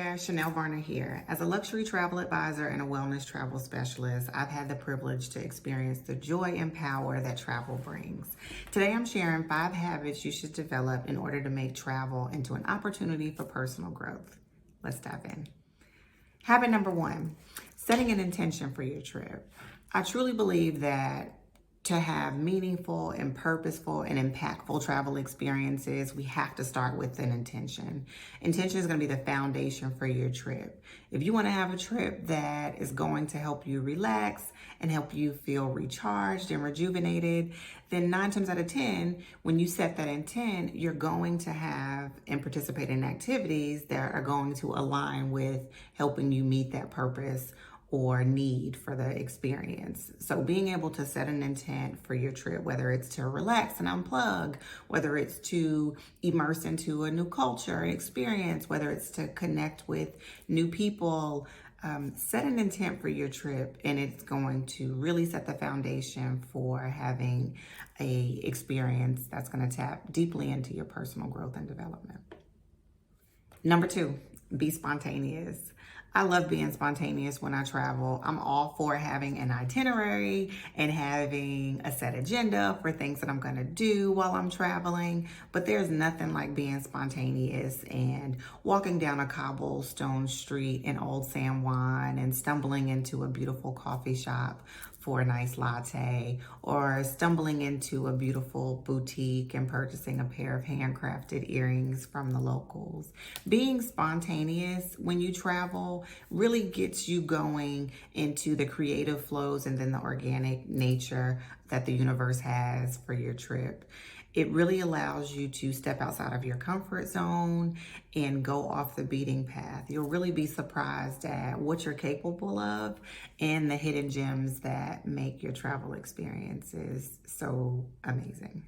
there, Shanell Varner here. As a luxury travel advisor and a wellness travel specialist, I've had the privilege to experience the joy and power that travel brings. Today I'm sharing 5 habits you should develop in order to make travel into an opportunity for personal growth. Let's dive in. Habit number 1, setting an intention for your trip. I truly believe that to have meaningful and purposeful and impactful travel experiences, we have to start with an intention. Intention is going to be the foundation for your trip. If you want to have a trip that is going to help you relax and help you feel recharged and rejuvenated, then 9 times out of 10, when you set that intent, you're going to have and participate in activities that are going to align with helping you meet that purpose or need for the experience. So being able to set an intent for your trip, whether it's to relax and unplug, whether it's to immerse into a new culture experience, whether it's to connect with new people, set an intent for your trip, and it's going to really set the foundation for having a experience that's going to tap deeply into your personal growth and development. Number 2, be spontaneous. I love being spontaneous when I travel. I'm all for having an itinerary and having a set agenda for things that I'm going to do while I'm traveling, but there's nothing like being spontaneous and walking down a cobblestone street in Old San Juan and stumbling into a beautiful coffee shop for a nice latte, or stumbling into a beautiful boutique and purchasing a pair of handcrafted earrings from the locals. Being spontaneous when you travel really gets you going into the creative flows and then the organic nature that the universe has for your trip. It really allows you to step outside of your comfort zone and go off the beaten path. You'll really be surprised at what you're capable of and the hidden gems that make your travel experiences so amazing.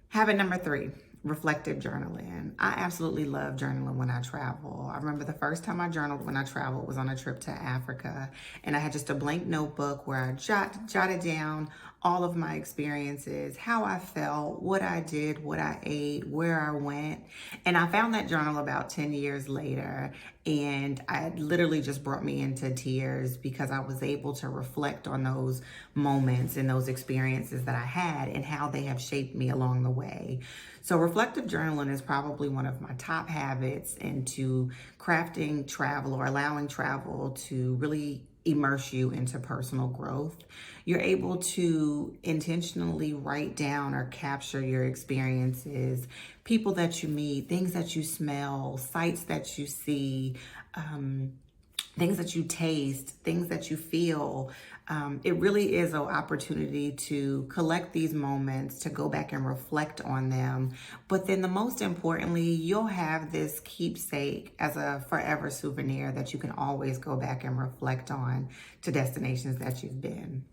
Habit number 3, reflective journaling. I absolutely love journaling when I travel. I remember the first time I journaled when I traveled was on a trip to Africa, and I had just a blank notebook where I jotted down all of my experiences, how I felt, what I did, what I ate, where I went. And I found that journal about 10 years later, and it literally just brought me into tears because I was able to reflect on those moments and those experiences that I had and how they have shaped me along the way. So reflective journaling is probably one of my top habits into crafting travel or allowing travel to really immerse you into personal growth. You're able to intentionally write down or capture your experiences, people that you meet, things that you smell, sights that you see, things that you taste, things that you feel. It really is an opportunity to collect these moments, to go back and reflect on them. But then the most importantly, you'll have this keepsake as a forever souvenir that you can always go back and reflect on to destinations that you've been.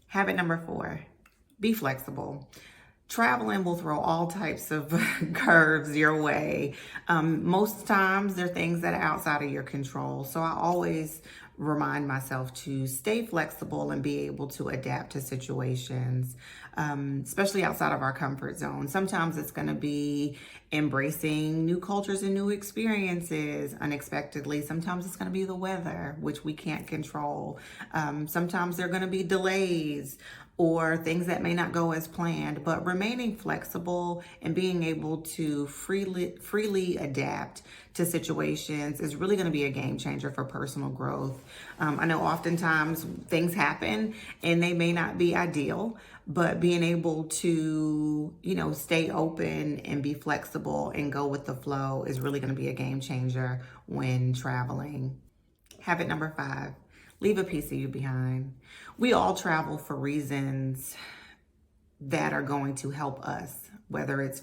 Habit number 4, be flexible. Traveling will throw all types of curves your way. Most times they're things that are outside of your control. So I always remind myself to stay flexible and be able to adapt to situations, especially outside of our comfort zone. Sometimes it's going to be embracing new cultures and new experiences unexpectedly. Sometimes it's going to be the weather, which we can't control. Sometimes there are going to be delays or things that may not go as planned, but remaining flexible and being able to freely adapt to situations is really going to be a game changer for personal growth. I know oftentimes things happen and they may not be ideal, but being able to, stay open and be flexible and go with the flow is really going to be a game changer when traveling. Habit number 5, leave a piece of you behind. We all travel for reasons that are going to help us, whether it's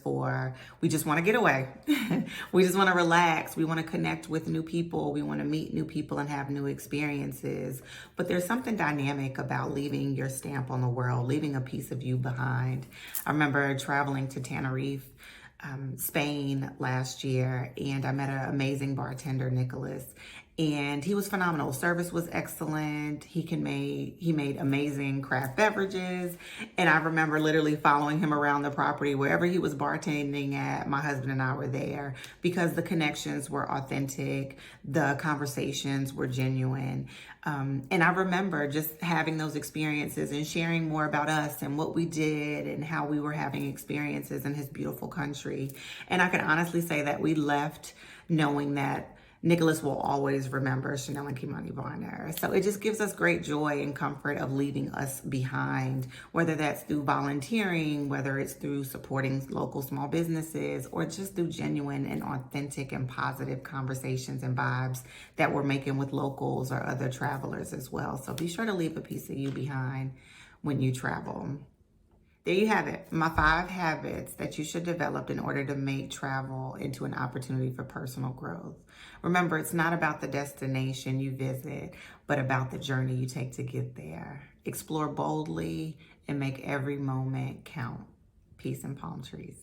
we just want to get away. We just want to relax. We want to connect with new people. We want to meet new people and have new experiences. But there's something dynamic about leaving your stamp on the world, leaving a piece of you behind. I remember traveling to Tenerife, Spain last year, and I met an amazing bartender, Nicholas. and he was phenomenal. Service was excellent. He made amazing craft beverages, and I remember literally following him around the property wherever he was bartending at. My husband and I were there because the connections were authentic, the conversations were genuine, and I remember just having those experiences and sharing more about us and what we did and how we were having experiences in his beautiful country. And I can honestly say that we left knowing that Nicholas will always remember Shanell and Kimani Varner. So it just gives us great joy and comfort of leaving us behind, whether that's through volunteering, whether it's through supporting local small businesses, or just through genuine and authentic and positive conversations and vibes that we're making with locals or other travelers as well. So be sure to leave a piece of you behind when you travel. There you have it, my 5 habits that you should develop in order to make travel into an opportunity for personal growth. Remember, it's not about the destination you visit, but about the journey you take to get there. Explore boldly and make every moment count. Peace and palm trees.